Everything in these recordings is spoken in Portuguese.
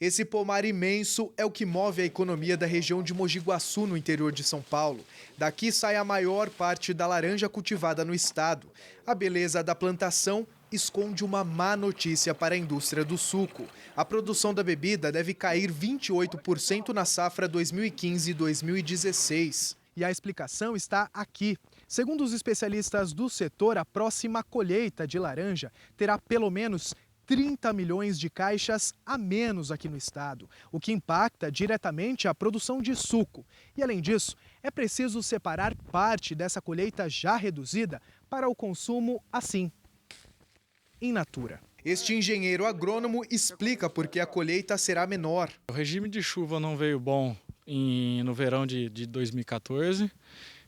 Esse pomar imenso é o que move a economia da região de Mogi Guaçu, no interior de São Paulo. Daqui sai a maior parte da laranja cultivada no estado. A beleza da plantação esconde uma má notícia para a indústria do suco. A produção da bebida deve cair 28% na safra 2015-2016. E a explicação está aqui. Segundo os especialistas do setor, a próxima colheita de laranja terá pelo menos 30 milhões de caixas a menos aqui no estado, o que impacta diretamente a produção de suco. E, além disso, é preciso separar parte dessa colheita já reduzida para o consumo assim, in natura. Este engenheiro agrônomo explica por que a colheita será menor. O regime de chuva não veio bom no verão de 2014,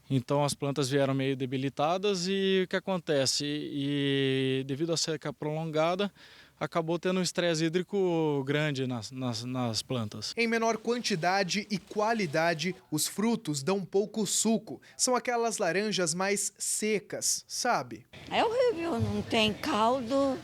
então as plantas vieram meio debilitadas e o que acontece? Devido à seca prolongada, acabou tendo um estresse hídrico grande nas plantas. Em menor quantidade e qualidade, os frutos dão pouco suco. São aquelas laranjas mais secas, sabe? É horrível, não tem caldo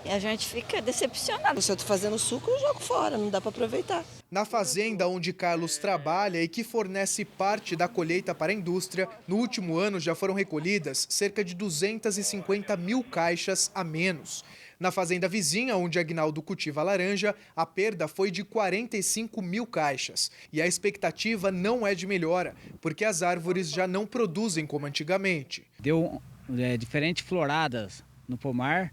e a gente fica decepcionado. Se eu estou fazendo suco, eu jogo fora, não dá para aproveitar. Na fazenda onde Carlos trabalha e que fornece parte da colheita para a indústria, no último ano já foram recolhidas cerca de 250 mil caixas a menos. Na fazenda vizinha, onde Aguinaldo cultiva a laranja, a perda foi de 45 mil caixas. E a expectativa não é de melhora, porque as árvores já não produzem como antigamente. Deu diferentes floradas no pomar,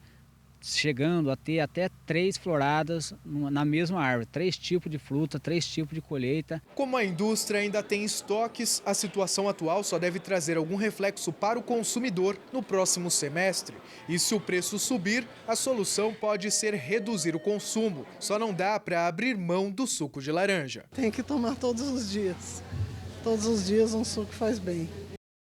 chegando a ter até 3 floradas na mesma árvore, 3 tipos de fruta, 3 tipos de colheita. Como a indústria ainda tem estoques, a situação atual só deve trazer algum reflexo para o consumidor no próximo semestre. E se o preço subir, a solução pode ser reduzir o consumo. Só não dá para abrir mão do suco de laranja. Tem que tomar todos os dias. Todos os dias um suco faz bem.